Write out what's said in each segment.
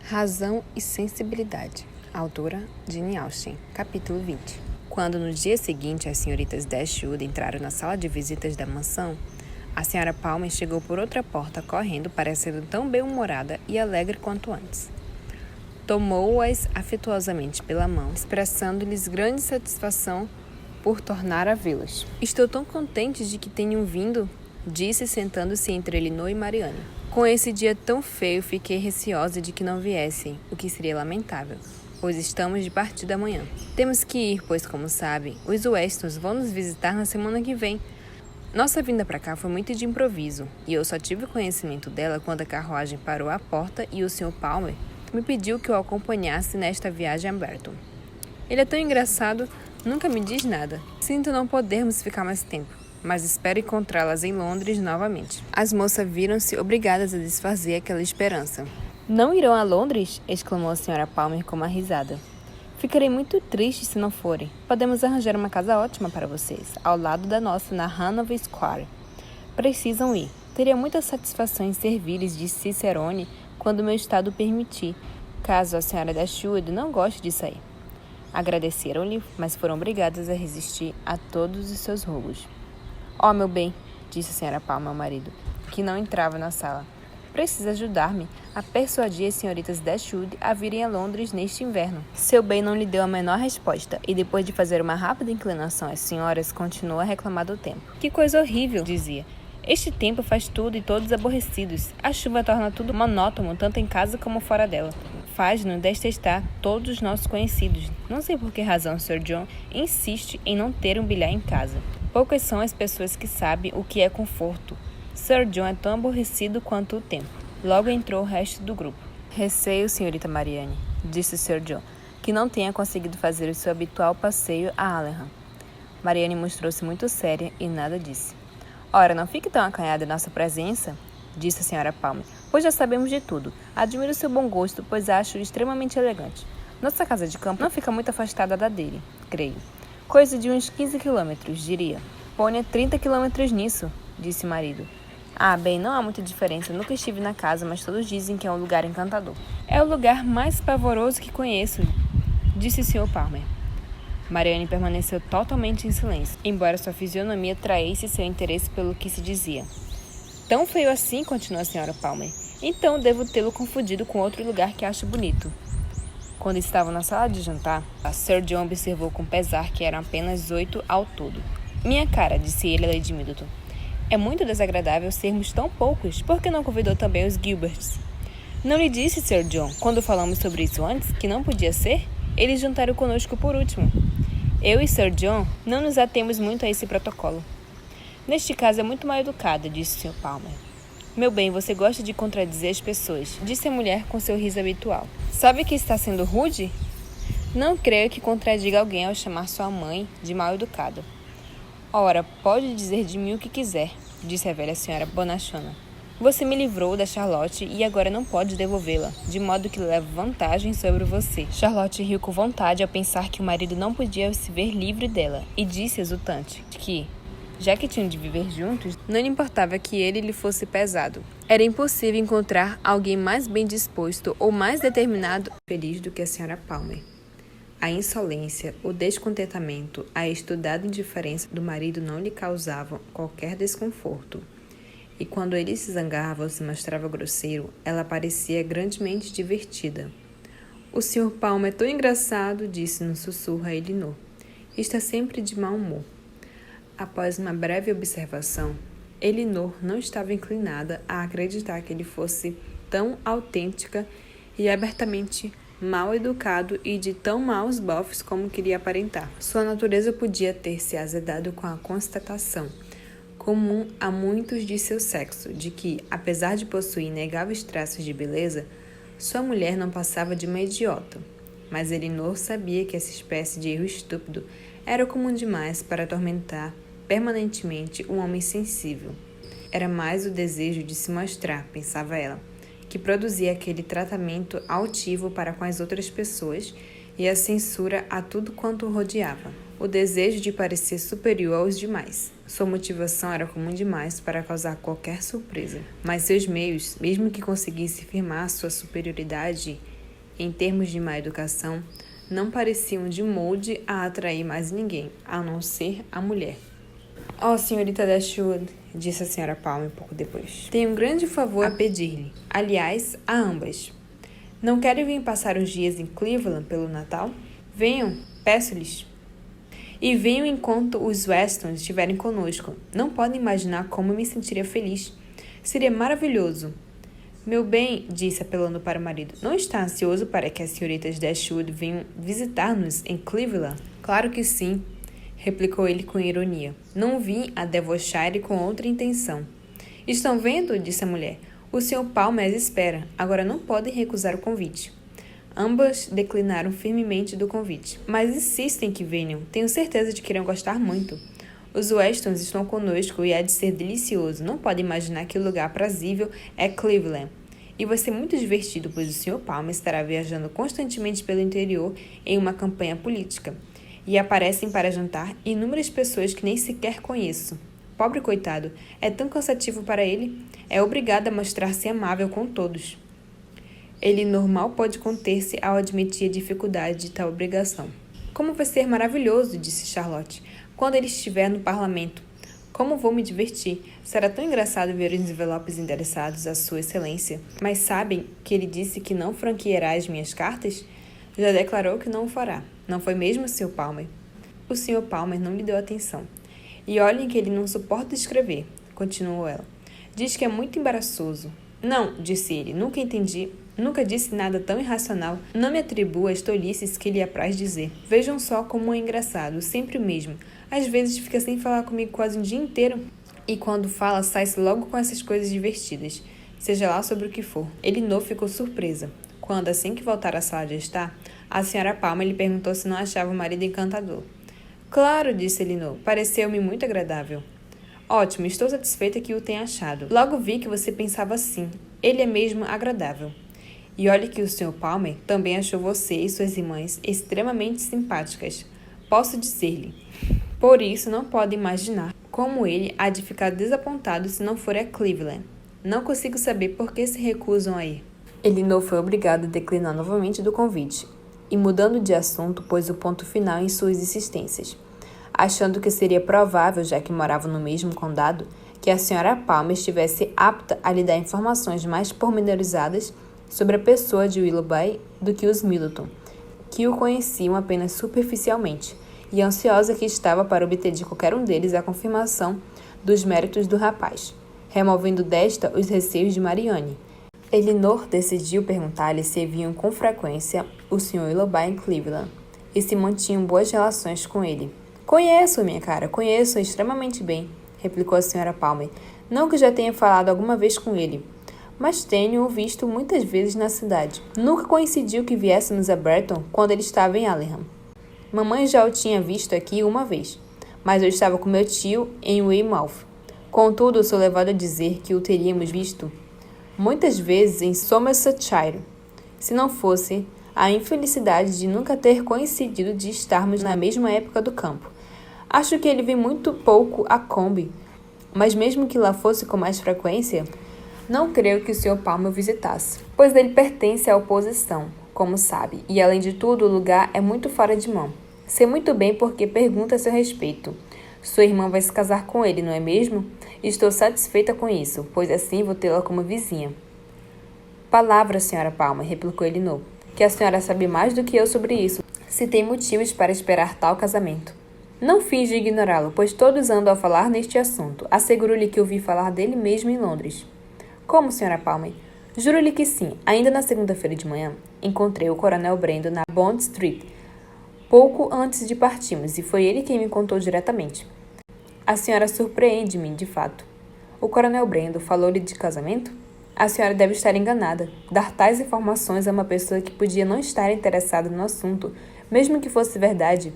Razão e Sensibilidade. Autora Jane Austen. Capítulo 20. Quando no dia seguinte as senhoritas Dashwood entraram na sala de visitas da mansão, a senhora Palmer chegou por outra porta correndo, parecendo tão bem-humorada e alegre quanto antes. Tomou-as afetuosamente pela mão, expressando-lhes grande satisfação por tornar a vê-las. "Estou tão contente de que tenham vindo", disse, sentando-se entre Elinor e Marianne. "Com esse dia tão feio, fiquei receosa de que não viessem, o que seria lamentável, pois estamos de partida amanhã. Temos que ir, pois, como sabem, os Westons vão nos visitar na semana que vem. Nossa vinda para cá foi muito de improviso, e eu só tive conhecimento dela quando a carruagem parou à porta e o Sr. Palmer me pediu que o acompanhasse nesta viagem a Barton. Ele é tão engraçado, nunca me diz nada. Sinto não podermos ficar mais tempo, mas espero encontrá-las em Londres novamente." As moças viram-se obrigadas a desfazer aquela esperança. "Não irão a Londres?" exclamou a Sra. Palmer com uma risada. "Ficarei muito triste se não forem. Podemos arranjar uma casa ótima para vocês, ao lado da nossa, na Hanover Square. Precisam ir. Teria muita satisfação em servir-lhes de Cicerone quando meu estado permitir, caso a Sra. Dashwood não goste de sair." Agradeceram-lhe, mas foram obrigadas a resistir a todos os seus rogos. "Oh, meu bem", disse a Sra. Palmer ao marido, que não entrava na sala, "precisa ajudar-me a persuadir as senhoritas Dashwood a virem a Londres neste inverno." Seu bem não lhe deu a menor resposta, e depois de fazer uma rápida inclinação às senhoras, continuou a reclamar do tempo. "Que coisa horrível", dizia. "Este tempo faz tudo e todos aborrecidos. A chuva torna tudo monótono, tanto em casa como fora dela. Faz-nos detestar todos os nossos conhecidos. Não sei por que razão Sir John insiste em não ter um bilhar em casa. Poucas são as pessoas que sabem o que é conforto. Sir John é tão aborrecido quanto o tempo." Logo entrou o resto do grupo. "Receio, senhorita Marianne", disse Sir John, "que não tenha conseguido fazer o seu habitual passeio a Allenham." Marianne mostrou-se muito séria e nada disse. "Ora, não fique tão acanhada em nossa presença", disse a Sra. Palmer, "pois já sabemos de tudo. Admiro seu bom gosto, pois acho-o extremamente elegante. Nossa casa de campo não fica muito afastada da dele, creio. Coisa de uns 15 quilômetros, diria." "Ponha 30 quilômetros nisso", disse o marido. "Ah, bem, não há muita diferença. Nunca estive na casa, mas todos dizem que é um lugar encantador." "É o lugar mais pavoroso que conheço", disse o Sr. Palmer. Marianne permaneceu totalmente em silêncio, embora sua fisionomia traísse seu interesse pelo que se dizia. "Tão feio assim?" continuou a Sra. Palmer. "Então devo tê-lo confundido com outro lugar que acho bonito." Quando estavam na sala de jantar, a Sir John observou com pesar que eram apenas 8 ao todo. "Minha cara", disse ele a Lady Middleton, "é muito desagradável sermos tão poucos. Por que não convidou também os Gilberts?" "Não lhe disse, Sir John, quando falamos sobre isso antes, que não podia ser? Eles juntaram conosco por último. Eu e Sir John não nos atemos muito a esse protocolo." "Neste caso é muito mal educada", disse o Sr. Palmer. "Meu bem, você gosta de contradizer as pessoas", disse a mulher com seu riso habitual. "Sabe que está sendo rude? Não creio que contradiga alguém ao chamar sua mãe de mal educada." "Ora, pode dizer de mim o que quiser", disse a velha senhora Bonachona. "Você me livrou da Charlotte e agora não pode devolvê-la, de modo que levo vantagem sobre você." Charlotte riu com vontade ao pensar que o marido não podia se ver livre dela, e disse exultante que, já que tinham de viver juntos, não lhe importava que ele lhe fosse pesado. Era impossível encontrar alguém mais bem disposto ou mais determinado e feliz do que a Sra. Palmer. A insolência, o descontentamento, a estudada indiferença do marido não lhe causavam qualquer desconforto. E quando ele se zangava ou se mostrava grosseiro, ela parecia grandemente divertida. "O Sr. Palmer é tão engraçado", disse num sussurro a Elinor. "Está sempre de mau humor." Após uma breve observação, Elinor não estava inclinada a acreditar que ele fosse tão autêntica e abertamente mal educado e de tão maus bofes como queria aparentar. Sua natureza podia ter se azedado com a constatação, comum a muitos de seu sexo, de que, apesar de possuir inegáveis traços de beleza, sua mulher não passava de uma idiota. Mas Elinor sabia que essa espécie de erro estúpido era comum demais para atormentar permanentemente um homem sensível. Era mais o desejo de se mostrar, pensava ela, que produzia aquele tratamento altivo para com as outras pessoas e a censura a tudo quanto o rodeava. O desejo de parecer superior aos demais. Sua motivação era comum demais para causar qualquer surpresa, mas seus meios, mesmo que conseguisse firmar sua superioridade, em termos de má educação, não pareciam de molde a atrair mais ninguém, a não ser a mulher. "Oh, senhorita Dashwood", disse a senhora Palmer pouco depois. "Tenho um grande favor a pedir-lhe. Aliás, a ambas. Não querem vir passar uns dias em Cleveland pelo Natal? Venham, peço-lhes. E venham enquanto os Westons estiverem conosco. Não podem imaginar como me sentiria feliz. Seria maravilhoso." "Meu bem", disse apelando para o marido, "não está ansioso para que as senhoritas Dashwood venham visitar-nos em Cleveland?" "Claro que sim", replicou ele com ironia. "Não vim a Devonshire com outra intenção." "Estão vendo?", disse a mulher. "O Sr. Palmer as espera. Agora não podem recusar o convite." Ambas declinaram firmemente do convite. "Mas insistem que venham. Tenho certeza de que irão gostar muito. Os Westons estão conosco e há de ser delicioso. Não podem imaginar que lugar aprazível é Cleveland. E vai ser muito divertido, pois o Sr. Palmer estará viajando constantemente pelo interior em uma campanha política. E aparecem para jantar inúmeras pessoas que nem sequer conheço. Pobre coitado, é tão cansativo para ele. É obrigado a mostrar-se amável com todos." Ele normal pôde conter-se ao admitir a dificuldade de tal obrigação. "Como vai ser maravilhoso", disse Charlotte, "quando ele estiver no parlamento. Como vou me divertir. Será tão engraçado ver os envelopes endereçados à Sua Excelência. Mas sabem que ele disse que não franqueará as minhas cartas? Já declarou que não o fará. Não foi mesmo, Sr. Palmer?" O Sr. Palmer não lhe deu atenção. "E olhem que ele não suporta escrever", continuou ela. "Diz que é muito embaraçoso." "Não", disse ele, Nunca disse nada tão irracional. Não me atribua as tolices que lhe apraz dizer. Vejam só como é engraçado, sempre o mesmo. Às vezes fica sem falar comigo quase um dia inteiro. E quando fala, sai-se logo com essas coisas divertidas, seja lá sobre o que for." Elinor ficou surpresa, quando, assim que voltaram à sala de estar, a senhora Palmer lhe perguntou se não achava o marido encantador. "Claro", disse Elinor, "pareceu-me muito agradável." "Ótimo, estou satisfeita que o tenha achado. Logo vi que você pensava assim. Ele é mesmo agradável. E olhe que o Sr. Palmer também achou você e suas irmãs extremamente simpáticas. Posso dizer-lhe. Por isso não pode imaginar como ele há de ficar desapontado se não for a Cleveland. Não consigo saber por que se recusam a ir." Elinor foi obrigada a declinar novamente do convite, e mudando de assunto, pôs o ponto final em suas insistências, achando que seria provável, já que moravam no mesmo condado, que a senhora Palmer estivesse apta a lhe dar informações mais pormenorizadas sobre a pessoa de Willoughby do que os Middleton, que o conheciam apenas superficialmente, e ansiosa que estava para obter de qualquer um deles a confirmação dos méritos do rapaz, removendo desta os receios de Marianne. Elinor decidiu perguntar-lhe se viam com frequência o Sr. Willoughby em Cleveland, e se mantinham boas relações com ele. "Conheço, minha cara, conheço extremamente bem", replicou a senhora Palmer. "Não que já tenha falado alguma vez com ele, mas tenho-o visto muitas vezes na cidade. Nunca coincidiu que viéssemos a Barton quando ele estava em Allenham. Mamãe já o tinha visto aqui uma vez, mas eu estava com meu tio em Weymouth. Contudo, sou levado a dizer que o teríamos visto muitas vezes em Somersetshire, se não fosse a infelicidade de nunca ter coincidido de estarmos na mesma época do campo. Acho que ele vem muito pouco a Combe, mas mesmo que lá fosse com mais frequência, não creio que o Sr. Palmer o visitasse, pois ele pertence à oposição, como sabe, e além de tudo o lugar é muito fora de mão. Sei muito bem porque pergunta a seu respeito. Sua irmã vai se casar com ele, não é mesmo? Estou satisfeita com isso, pois assim vou tê-la como vizinha." "Palavra, Sra. Palmer", replicou Elinor, "que a senhora sabe mais do que eu sobre isso, se tem motivos para esperar tal casamento." "Não finge ignorá-lo, pois todos andam a falar neste assunto. Asseguro-lhe que ouvi falar dele mesmo em Londres." "Como, Sra. Palmer?" "Juro-lhe que sim. Ainda na segunda-feira de manhã, encontrei o Coronel Brandon na Bond Street, pouco antes de partirmos, e foi ele quem me contou diretamente." "A senhora surpreende-me, de fato. O Coronel Brandon falou-lhe de casamento?" "A senhora deve estar enganada. Dar tais informações a uma pessoa que podia não estar interessada no assunto, mesmo que fosse verdade,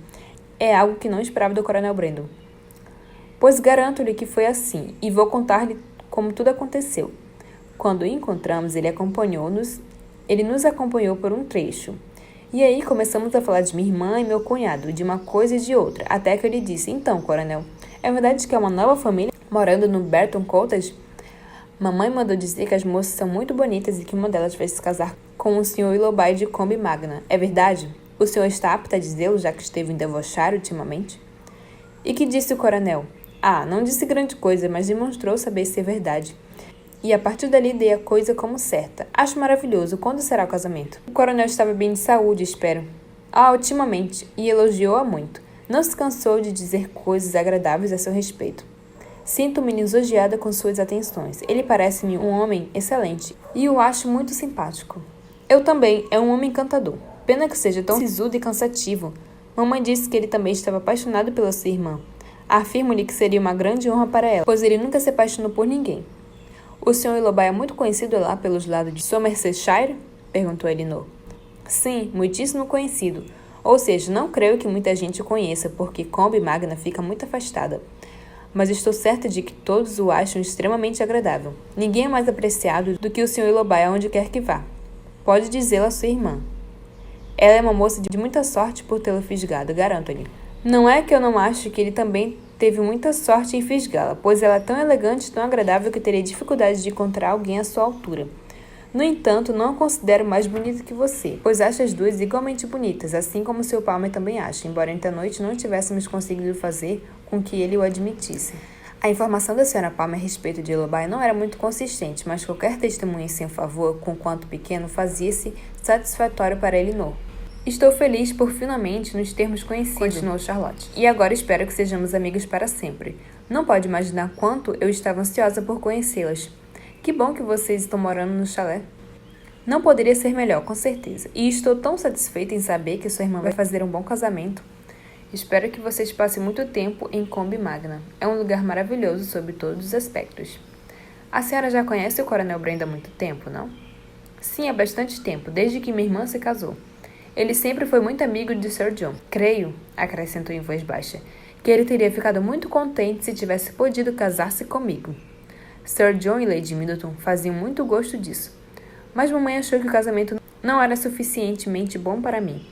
é algo que não esperava do Coronel Brandon." "Pois garanto-lhe que foi assim, e vou contar-lhe como tudo aconteceu. Quando o encontramos, ele nos acompanhou por um trecho. E aí começamos a falar de minha irmã e meu cunhado, de uma coisa e de outra, até que eu lhe disse: Então, coronel, é verdade que é uma nova família morando no Barton Cottage? Mamãe mandou dizer que as moças são muito bonitas e que uma delas vai se casar com o Sr. Willoughby de Combe Magna. É verdade? O senhor está apto a dizê-lo, já que esteve em Devonshire ultimamente? E que disse o coronel? Ah, não disse grande coisa, mas demonstrou saber ser verdade. E a partir dali dei a coisa como certa. Acho maravilhoso. Quando será o casamento? O coronel estava bem de saúde, espero. Ah, ultimamente. E elogiou-a muito. Não se cansou de dizer coisas agradáveis a seu respeito. Sinto-me lisonjeada com suas atenções. Ele parece-me um homem excelente e o acho muito simpático. Eu também. É um homem encantador. Pena que seja tão sisudo e cansativo. Mamãe disse que ele também estava apaixonado pela sua irmã. Afirmo-lhe que seria uma grande honra para ela, pois ele nunca se apaixonou por ninguém. O Sr. Willoughby é muito conhecido lá pelos lados de Somersetshire? Perguntou Elinor. Sim, muitíssimo conhecido. Ou seja, não creio que muita gente o conheça, porque Combe Magna fica muito afastada. Mas estou certa de que todos o acham extremamente agradável. Ninguém é mais apreciado do que o Sr. Willoughby aonde quer que vá. Pode dizê-lo à sua irmã. Ela é uma moça de muita sorte por tê-lo fisgado, garanto-lhe. Não é que eu não acho que ele também teve muita sorte em fisgá-la, pois ela é tão elegante e tão agradável que teria dificuldade de encontrar alguém à sua altura. No entanto, não a considero mais bonita que você, pois acho as duas igualmente bonitas, assim como seu Palmer também acha, embora ontem à noite não tivéssemos conseguido fazer com que ele o admitisse. A informação da Sra. Palmer a respeito de Willoughby não era muito consistente, mas qualquer testemunho em seu favor, conquanto pequeno, fazia-se satisfatório para Elinor. Estou feliz por finalmente nos termos conhecido, continuou Charlotte. E agora espero que sejamos amigas para sempre. Não pode imaginar quanto eu estava ansiosa por conhecê-las. Que bom que vocês estão morando no chalé. Não poderia ser melhor, com certeza. E estou tão satisfeita em saber que sua irmã vai fazer um bom casamento. Espero que vocês passem muito tempo em Combe Magna. É um lugar maravilhoso sob todos os aspectos. A senhora já conhece o Coronel Brand há muito tempo, não? Sim, há bastante tempo, desde que minha irmã se casou. Ele sempre foi muito amigo de Sir John. Creio, acrescentou em voz baixa, que ele teria ficado muito contente se tivesse podido casar-se comigo. Sir John e Lady Middleton faziam muito gosto disso. Mas mamãe achou que o casamento não era suficientemente bom para mim.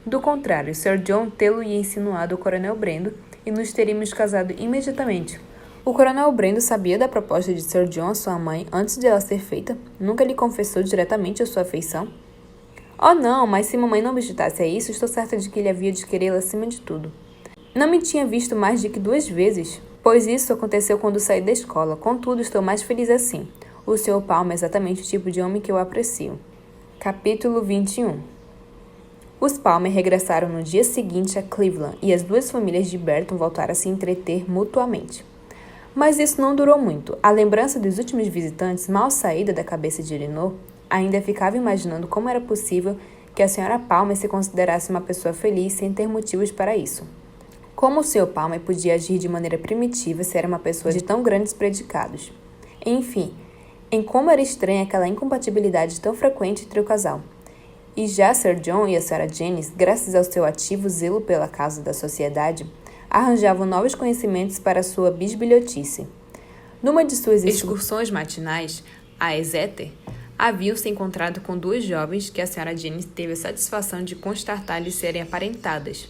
Do contrário, Sir John tê-lo-ia insinuado ao Coronel Brendo e nos teríamos casado imediatamente. O Coronel Brendo sabia da proposta de Sir John à sua mãe antes de ela ser feita? Nunca lhe confessou diretamente a sua afeição? Oh não, mas se mamãe não obstasse a isso, estou certa de que ele havia de querê-la acima de tudo. Não me tinha visto mais de que 2 vezes, pois isso aconteceu quando saí da escola. Contudo, estou mais feliz assim. O Sr. Palmer é exatamente o tipo de homem que eu aprecio. Capítulo 21. Os Palmer regressaram no dia seguinte a Cleveland e as duas famílias de Burton voltaram a se entreter mutuamente. Mas isso não durou muito. A lembrança dos últimos visitantes, mal saída da cabeça de Elinor, ainda ficava imaginando como era possível que a Sra. Palmer se considerasse uma pessoa feliz sem ter motivos para isso. Como o Sr. Palmer podia agir de maneira primitiva se era uma pessoa de tão grandes predicados? Enfim, em como era estranha aquela incompatibilidade tão frequente entre o casal. E já Sir John e a Sra. Janice, graças ao seu ativo zelo pela causa da sociedade, arranjavam novos conhecimentos para sua bisbilhotice. Numa de suas excursões matinais a Exeter, haviam-se encontrado com 2 jovens que a Sra. Janice teve a satisfação de constatar-lhes serem aparentadas.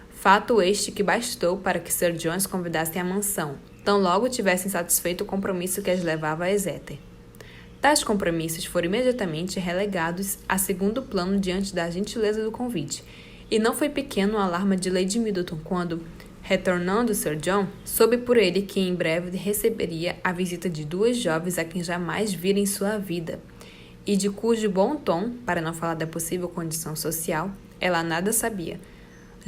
Fato este que bastou para que Sir John as convidasse à mansão, tão logo tivessem satisfeito o compromisso que as levava a Exeter. Tais compromissos foram imediatamente relegados a segundo plano diante da gentileza do convite, e não foi pequeno o alarme de Lady Middleton quando, retornando Sir John, soube por ele que em breve receberia a visita de 2 jovens a quem jamais vira em sua vida, e de cujo bom tom, para não falar da possível condição social, ela nada sabia,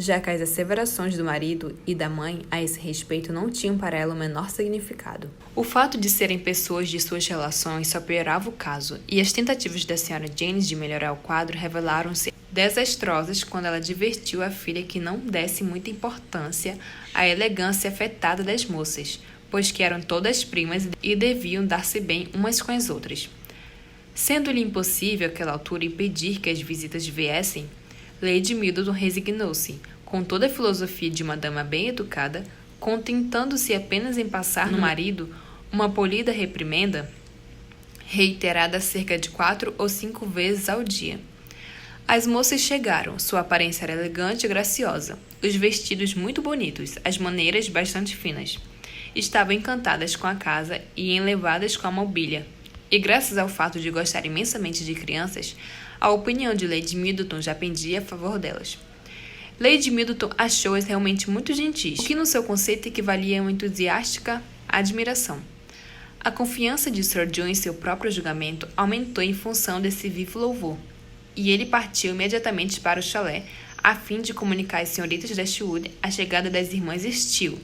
já que as asseverações do marido e da mãe a esse respeito não tinham para ela o menor significado. O fato de serem pessoas de suas relações só piorava o caso, e as tentativas da Sra. Janice de melhorar o quadro revelaram-se desastrosas quando ela advertiu a filha que não desse muita importância à elegância afetada das moças, pois que eram todas primas e deviam dar-se bem umas com as outras. Sendo-lhe impossível àquela altura impedir que as visitas viessem, Lady Middleton resignou-se, com toda a filosofia de uma dama bem educada, contentando-se apenas em passar no marido uma polida reprimenda, reiterada cerca de 4 ou 5 vezes ao dia. As moças chegaram, sua aparência era elegante e graciosa, os vestidos muito bonitos, as maneiras bastante finas. Estavam encantadas com a casa e enlevadas com a mobília, e graças ao fato de gostar imensamente de crianças, A opinião de Lady Middleton já pendia a favor delas. Lady Middleton achou-as realmente muito gentis, o que no seu conceito equivalia a uma entusiástica admiração. A confiança de Sir John em seu próprio julgamento aumentou em função desse vivo louvor, e ele partiu imediatamente para o chalé, a fim de comunicar às senhoritas Dashwood a chegada das irmãs Steele,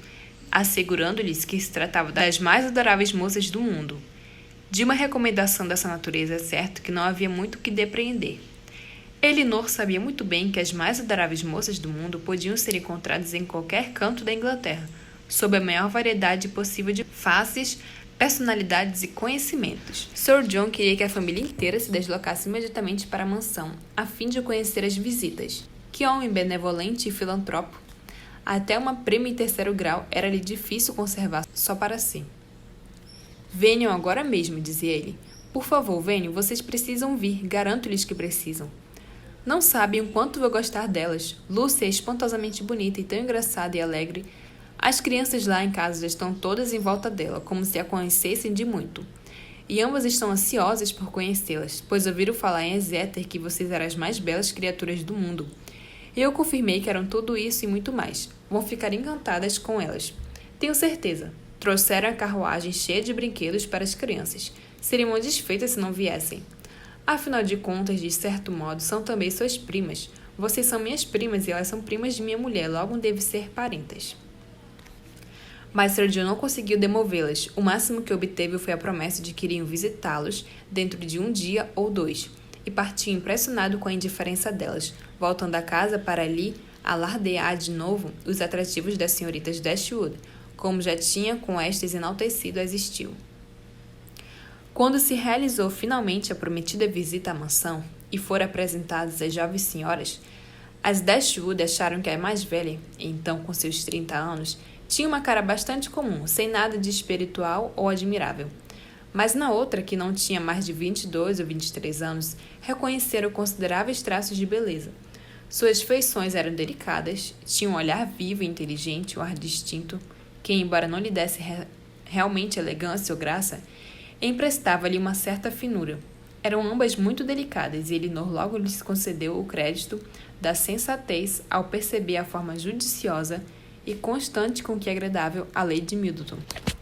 assegurando-lhes que se tratava das mais adoráveis moças do mundo. De uma recomendação dessa natureza é certo que não havia muito o que depreender. Elinor sabia muito bem que as mais adoráveis moças do mundo podiam ser encontradas em qualquer canto da Inglaterra, sob a maior variedade possível de faces, personalidades e conhecimentos. Sir John queria que a família inteira se deslocasse imediatamente para a mansão, a fim de conhecer as visitas. Que homem benevolente e filantropo! Até uma prêmio em 3º grau era-lhe difícil conservar só para si. Venham agora mesmo, dizia ele. Por favor, venham, vocês precisam vir, garanto-lhes que precisam. Não sabem o quanto vou gostar delas. Lucy é espantosamente bonita e tão engraçada e alegre. As crianças lá em casa já estão todas em volta dela, como se a conhecessem de muito. E ambas estão ansiosas por conhecê-las, pois ouviram falar em Exeter que vocês eram as mais belas criaturas do mundo. E eu confirmei que eram tudo isso e muito mais. Vão ficar encantadas com elas. Tenho certeza. Trouxeram a carruagem cheia de brinquedos para as crianças. Seriam desfeitas se não viessem. Afinal de contas, de certo modo, são também suas primas. Vocês são minhas primas e elas são primas de minha mulher, logo devem ser parentas. Mas Sir John não conseguiu demovê-las. O máximo que obteve foi a promessa de que iriam visitá-los dentro de 1 dia ou 2, e partiu impressionado com a indiferença delas, voltando a casa para ali alardear de novo os atrativos das senhoritas Dashwood, como já tinha com estas enaltecido as Steele. Quando se realizou finalmente a prometida visita à mansão e foram apresentadas as jovens senhoras, as Dashwood acharam que a mais velha, então com seus 30 anos, tinha uma cara bastante comum, sem nada de espiritual ou admirável. Mas na outra, que não tinha mais de 22 ou 23 anos, reconheceram consideráveis traços de beleza. Suas feições eram delicadas, tinha um olhar vivo e inteligente, um ar distinto, que, embora não lhe desse realmente elegância ou graça, emprestava-lhe uma certa finura. Eram ambas muito delicadas e Elinor logo lhes concedeu o crédito da sensatez ao perceber a forma judiciosa e constante com que agradável a Lady Middleton.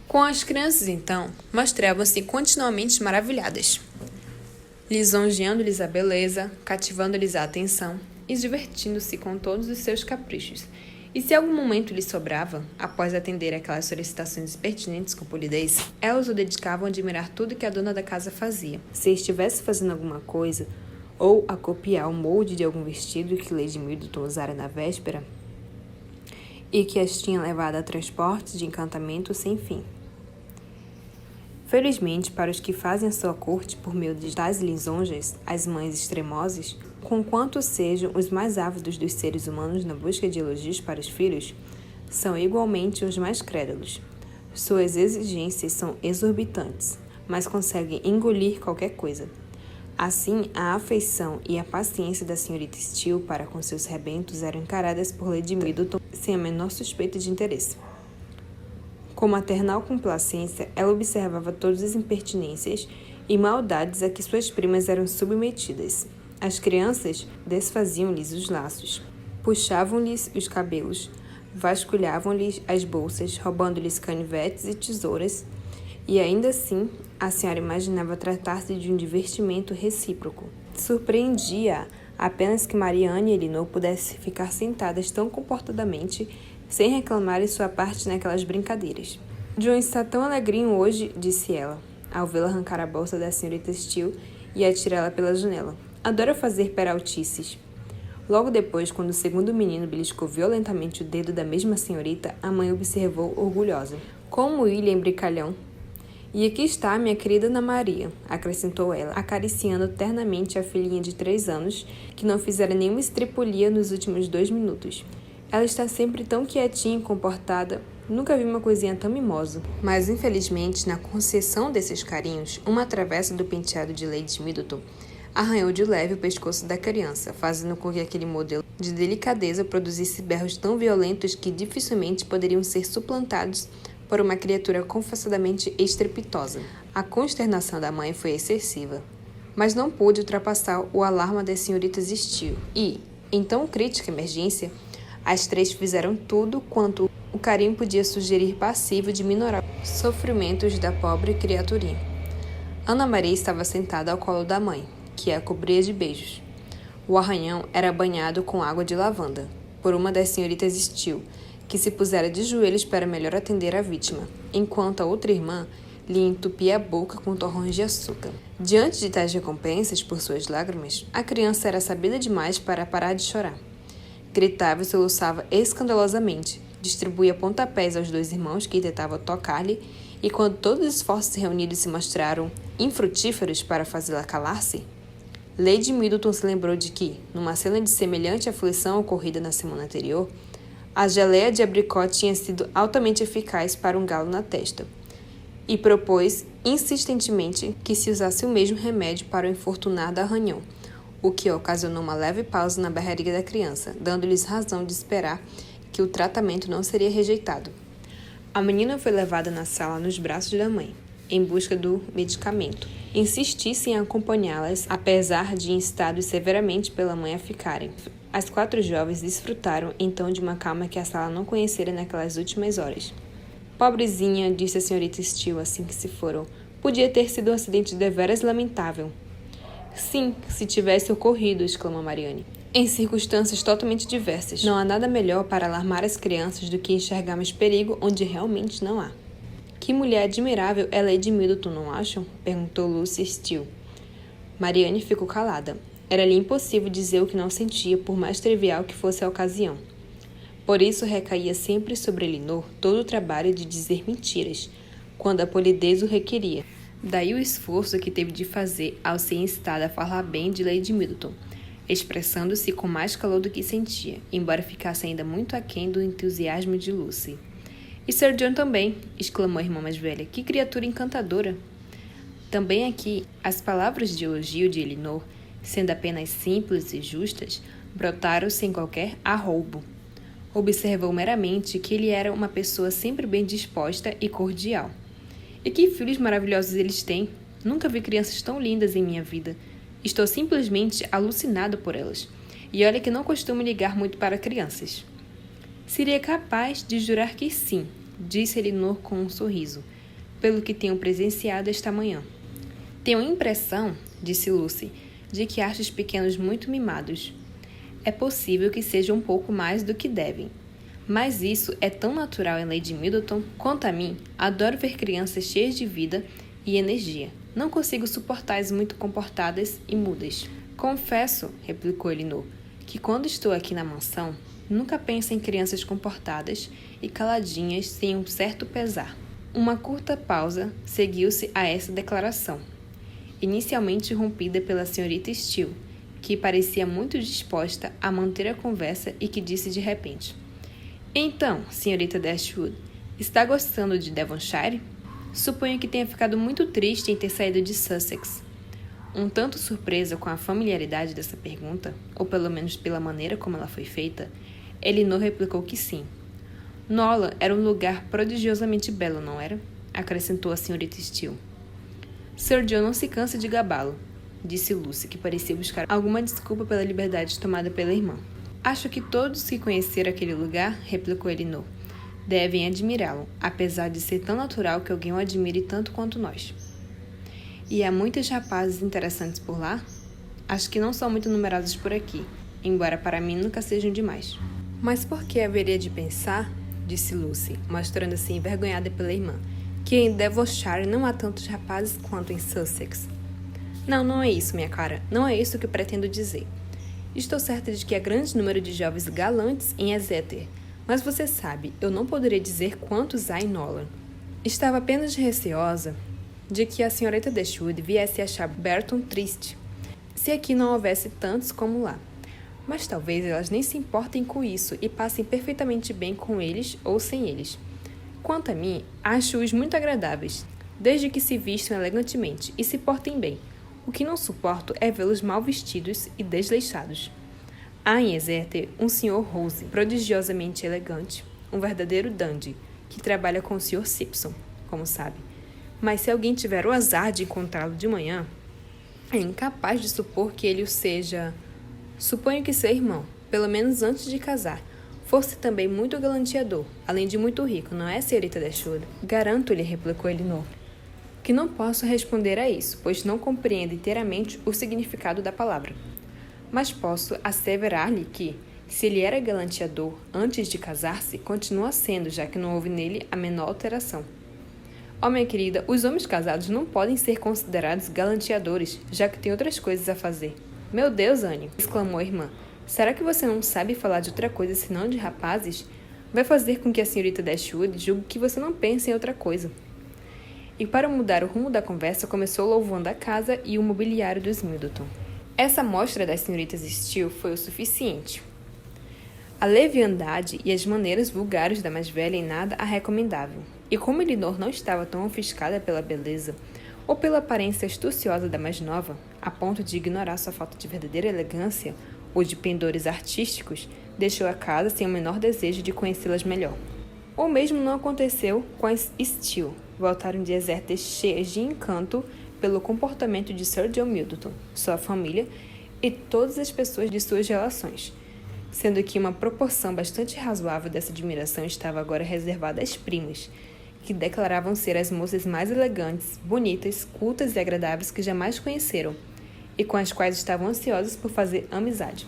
Com as crianças, então, mostravam-se continuamente maravilhadas, lisonjeando-lhes a beleza, cativando-lhes a atenção e divertindo-se com todos os seus caprichos. E se algum momento lhes sobrava, após atender aquelas solicitações pertinentes com polidez, elas o dedicavam a admirar tudo que a dona da casa fazia. Se estivesse fazendo alguma coisa, ou a copiar o molde de algum vestido que Lady Middleton usara na véspera, e que as tinha levado a transportes de encantamento sem fim. Felizmente, para os que fazem a sua corte por meio de tais lisonjas, as mães extremosas, conquanto sejam os mais ávidos dos seres humanos na busca de elogios para os filhos, são igualmente os mais crédulos. Suas exigências são exorbitantes, mas conseguem engolir qualquer coisa. Assim, a afeição e a paciência da senhorita Steele para com seus rebentos eram encaradas por Lady Middleton sem a menor suspeita de interesse. Com maternal complacência, ela observava todas as impertinências e maldades a que suas primas eram submetidas. As crianças desfaziam-lhes os laços, puxavam-lhes os cabelos, vasculhavam-lhes as bolsas, roubando-lhes canivetes e tesouras, e ainda assim a senhora imaginava tratar-se de um divertimento recíproco. Surpreendia apenas que Marianne e Elinor pudessem ficar sentadas tão comportadamente, sem reclamarem sua parte naquelas brincadeiras. John está tão alegrinho hoje, disse ela, ao vê-la arrancar a bolsa da senhorita Steele e atirá-la pela janela. Adora fazer peraltices. Logo depois, quando o segundo menino beliscou violentamente o dedo da mesma senhorita, a mãe observou orgulhosa. Como William brincalhão. E aqui está minha querida Ana Maria, acrescentou ela, acariciando ternamente a filhinha de 3 anos, que não fizera nenhuma estripulia nos últimos 2 minutos. Ela está sempre tão quietinha e comportada. Nunca vi uma coisinha tão mimosa. Mas, infelizmente, na concessão desses carinhos, uma travessa do penteado de Lady Middleton arranhou de leve o pescoço da criança, fazendo com que aquele modelo de delicadeza produzisse berros tão violentos que dificilmente poderiam ser suplantados por uma criatura confessadamente estrepitosa. A consternação da mãe foi excessiva. mas não pôde ultrapassar o alarme das senhoritas Steele e, em tão crítica emergência, as três fizeram tudo quanto o carinho podia sugerir passivo de minorar os sofrimentos da pobre criaturinha. Ana Maria estava sentada ao colo da mãe, que a cobria de beijos. O arranhão era banhado com água de lavanda, por uma das senhoritas Steele, que se pusera de joelhos para melhor atender a vítima, enquanto a outra irmã lhe entupia a boca com torrões de açúcar. Diante de tais recompensas por suas lágrimas, a criança era sabida demais para parar de chorar. Gritava e soluçava escandalosamente, distribuía pontapés aos dois irmãos que tentavam tocar-lhe, e quando todos os esforços reunidos se mostraram infrutíferos para fazê-la calar-se, Lady Middleton se lembrou de que, numa cena de semelhante aflição ocorrida na semana anterior, a geleia de abricote tinha sido altamente eficaz para um galo na testa, e propôs insistentemente que se usasse o mesmo remédio para o infortunado arranhão, o que ocasionou uma leve pausa na barriga da criança, dando-lhes razão de esperar que o tratamento não seria rejeitado. A menina foi levada na sala nos braços da mãe, em busca do medicamento. Insistisse em acompanhá-las, apesar de instados severamente pela mãe a ficarem. As quatro jovens desfrutaram então de uma calma que a sala não conhecera naquelas últimas horas. Pobrezinha, disse a senhorita Steele assim que se foram. Podia ter sido um acidente deveras lamentável. Sim, se tivesse ocorrido, exclamou Marianne. Em circunstâncias totalmente diversas. Não há nada melhor para alarmar as crianças do que enxergarmos perigo onde realmente não há. Que mulher admirável é Lady Middleton, não acham? Perguntou Lucy Steele. Marianne ficou calada. Era-lhe impossível dizer o que não sentia, por mais trivial que fosse a ocasião. Por isso recaía sempre sobre Elinor todo o trabalho de dizer mentiras, quando a polidez o requeria. Daí o esforço que teve de fazer ao ser instada a falar bem de Lady Middleton, expressando-se com mais calor do que sentia, embora ficasse ainda muito aquém do entusiasmo de Lucy. E Sir John também, exclamou a irmã mais velha. Que criatura encantadora! Também aqui, as palavras de elogio de Elinor, sendo apenas simples e justas, brotaram sem qualquer arroubo. Observou meramente que ele era uma pessoa sempre bem disposta e cordial. E que filhos maravilhosos eles têm! Nunca vi crianças tão lindas em minha vida. Estou simplesmente alucinado por elas. E olha que não costumo ligar muito para crianças. Seria capaz de jurar que sim, disse Elinor com um sorriso, pelo que tenho presenciado esta manhã. Tenho a impressão, disse Lucy, de que acho os pequenos muito mimados. É possível que sejam um pouco mais do que devem. Mas isso é tão natural em Lady Middleton. Quanto a mim, adoro ver crianças cheias de vida e energia. Não consigo suportá-las muito comportadas e mudas. Confesso, replicou Elinor, que quando estou aqui na mansão, nunca penso em crianças comportadas e caladinhas sem um certo pesar. Uma curta pausa seguiu-se a essa declaração, inicialmente rompida pela senhorita Steele, que parecia muito disposta a manter a conversa e que disse de repente: Então, senhorita Dashwood, está gostando de Devonshire? Suponho que tenha ficado muito triste em ter saído de Sussex. Um tanto surpresa com a familiaridade dessa pergunta, ou pelo menos pela maneira como ela foi feita, Elinor replicou que sim. Nola era um lugar prodigiosamente belo, não era? Acrescentou a senhorita Steele. Sir John não se cansa de gabá-lo, disse Lucy, que parecia buscar alguma desculpa pela liberdade tomada pela irmã. Acho que todos que conheceram aquele lugar, replicou Elinor, devem admirá-lo, apesar de ser tão natural que alguém o admire tanto quanto nós. E há muitos rapazes interessantes por lá? Acho que não são muito numerosos por aqui, embora para mim nunca sejam demais. Mas por que haveria de pensar, disse Lucy, mostrando-se envergonhada pela irmã, que em Devonshire não há tantos rapazes quanto em Sussex? Não é isso, minha cara. Não é isso que pretendo dizer. Estou certa de que há grande número de jovens galantes em Exeter, mas você sabe, eu não poderia dizer quantos há em Nolan. Estava apenas receosa de que a senhorita Dashwood viesse achar Burton triste, se aqui não houvesse tantos como lá. Mas talvez elas nem se importem com isso e passem perfeitamente bem com eles ou sem eles. Quanto a mim, acho-os muito agradáveis, desde que se vistam elegantemente e se portem bem. O que não suporto é vê-los mal vestidos e desleixados. Há em Exeter um Sr. Rose, prodigiosamente elegante, um verdadeiro dandy, que trabalha com o Sr. Simpson, como sabe. Mas se alguém tiver o azar de encontrá-lo de manhã... é incapaz de supor que ele o seja. Suponho que seu irmão, pelo menos antes de casar, fosse também muito galanteador, além de muito rico, não é, senhorita Dashwood? Garanto-lhe, replicou Elinor, que não posso responder a isso, pois não compreendo inteiramente o significado da palavra. Mas posso asseverar-lhe que, se ele era galanteador antes de casar-se, continua sendo, já que não houve nele a menor alteração. Oh, minha querida, os homens casados não podem ser considerados galanteadores, já que têm outras coisas a fazer. Meu Deus, Anne, exclamou a irmã. Será que você não sabe falar de outra coisa senão de rapazes? Vai fazer com que a senhorita Dashwood julgue que você não pensa em outra coisa. E para mudar o rumo da conversa, começou louvando a casa e o mobiliário dos Middleton. Essa mostra das senhoritas Steele foi o suficiente. A leviandade e as maneiras vulgares da mais velha em nada a recomendavam. E como Elinor não estava tão ofuscada pela beleza ou pela aparência astuciosa da mais nova, a ponto de ignorar sua falta de verdadeira elegância ou de pendores artísticos, deixou a casa sem o menor desejo de conhecê-las melhor. O mesmo não aconteceu com as Steele. Voltaram desertas cheias de encanto pelo comportamento de Sir John Middleton, sua família e todas as pessoas de suas relações, sendo que uma proporção bastante razoável dessa admiração estava agora reservada às primas, que declaravam ser as moças mais elegantes, bonitas, cultas e agradáveis que jamais conheceram, e com as quais estavam ansiosas por fazer amizade.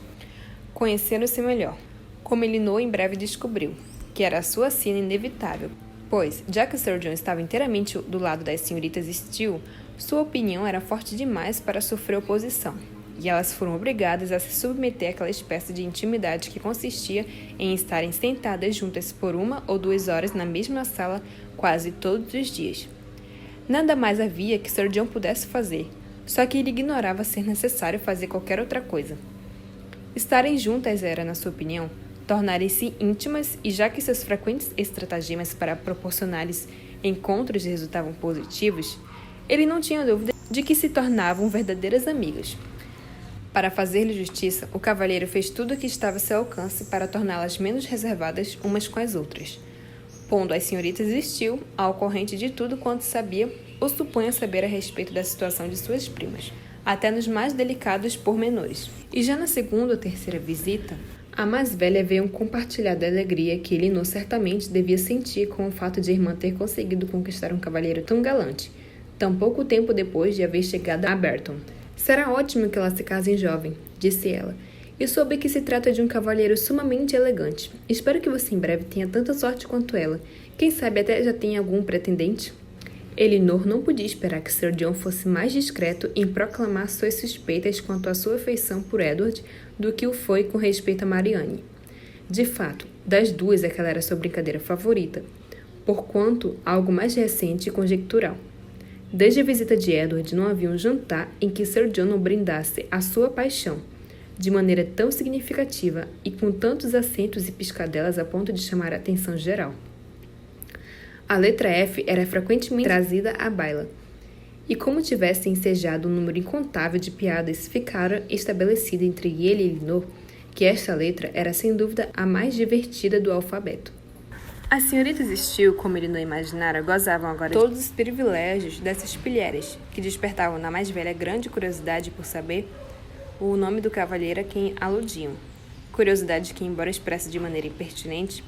Conheceram-se melhor, como Elinor em breve descobriu, que era a sua sina inevitável, pois, já que Sir John estava inteiramente do lado das senhoritas Steele, sua opinião era forte demais para sofrer oposição, e elas foram obrigadas a se submeter àquela espécie de intimidade que consistia em estarem sentadas juntas por 1 ou 2 horas na mesma sala quase todos os dias. Nada mais havia que Sir John pudesse fazer, só que ele ignorava ser necessário fazer qualquer outra coisa. Estarem juntas era, na sua opinião, tornarem-se íntimas, e já que seus frequentes estratagemas para proporcionar-lhes encontros resultavam positivos, ele não tinha dúvida de que se tornavam verdadeiras amigas. Para fazer-lhe justiça, o cavalheiro fez tudo o que estava a seu alcance para torná-las menos reservadas umas com as outras, pondo as senhoritas Steele ao corrente de tudo quanto sabia ou supunha saber a respeito da situação de suas primas, até nos mais delicados pormenores. E já na segunda ou terceira visita, a mais velha veio compartilhar da alegria que Elinor certamente devia sentir com o fato de a irmã ter conseguido conquistar um cavalheiro tão galante, tão pouco tempo depois de haver chegado a Burton. Será ótimo que ela se case jovem, disse ela, e soube que se trata de um cavalheiro sumamente elegante. Espero que você em breve tenha tanta sorte quanto ela. Quem sabe até já tenha algum pretendente? Elinor não podia esperar que Sir John fosse mais discreto em proclamar suas suspeitas quanto à sua afeição por Edward do que o foi com respeito a Marianne. De fato, das duas aquela era sua brincadeira favorita, porquanto algo mais recente e conjectural. Desde a visita de Edward não havia um jantar em que Sir John não brindasse a sua paixão, de maneira tão significativa e com tantos acentos e piscadelas a ponto de chamar a atenção geral. A letra F era frequentemente trazida à baila, e como tivesse ensejado um número incontável de piadas, ficara estabelecido entre ele e Elinor que esta letra era sem dúvida a mais divertida do alfabeto. As senhoritas Steele, como ele não imaginara, gozavam agora de todos os privilégios dessas pilheiras, que despertavam na mais velha grande curiosidade por saber o nome do cavalheiro a quem aludiam. Curiosidade que, embora expressa de maneira impertinente,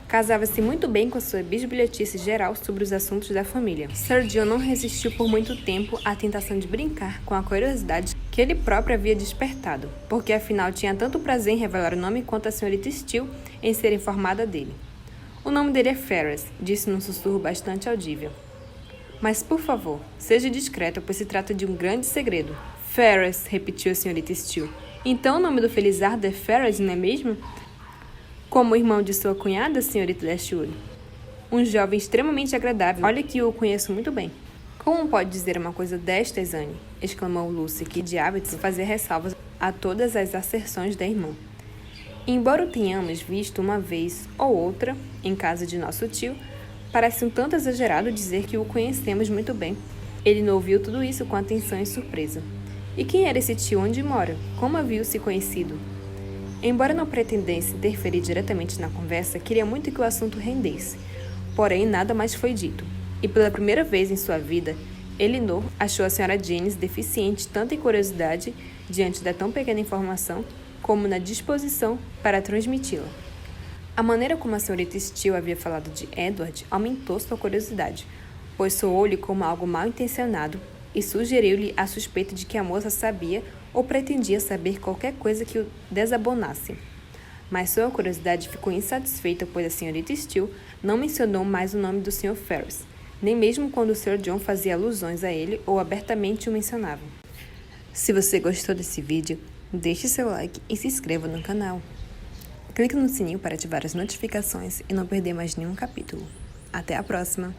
casava-se muito bem com a sua bisbilhotice geral sobre os assuntos da família. Sir John não resistiu por muito tempo à tentação de brincar com a curiosidade que ele próprio havia despertado, porque afinal tinha tanto prazer em revelar o nome quanto a senhorita Steele em ser informada dele. O nome dele é Ferrers, disse num sussurro bastante audível. Mas, por favor, seja discreto, pois se trata de um grande segredo. Ferrers, repetiu a senhorita Steele. Então o nome do felizardo é Ferrers, não é mesmo? Como o irmão de sua cunhada, senhorita Dashwood. Um jovem extremamente agradável. Olha que eu o conheço muito bem. Como pode dizer uma coisa destas, Anne? Exclamou Lucy, que de hábito fazia ressalvas a todas as asserções da irmã. Embora o tenhamos visto uma vez ou outra em casa de nosso tio, parece um tanto exagerado dizer que o conhecemos muito bem. Ele não ouviu tudo isso com atenção e surpresa. E quem era esse tio? Onde mora? Como haviam-se conhecido? Embora não pretendesse interferir diretamente na conversa, queria muito que o assunto rendesse. Porém, nada mais foi dito. E pela primeira vez em sua vida, Elinor achou a senhora Jennings deficiente tanto em curiosidade diante da tão pequena informação, como na disposição para transmiti-la. A maneira como a senhorita Steele havia falado de Edward aumentou sua curiosidade, pois soou-lhe como algo mal intencionado e sugeriu-lhe a suspeita de que a moça sabia ou pretendia saber qualquer coisa que o desabonasse. Mas sua curiosidade ficou insatisfeita, pois a senhorita Steele não mencionou mais o nome do Sr. Ferris, nem mesmo quando o Sr. John fazia alusões a ele ou abertamente o mencionava. Se você gostou desse vídeo, deixe seu like e se inscreva no canal. Clique no sininho para ativar as notificações e não perder mais nenhum capítulo. Até a próxima!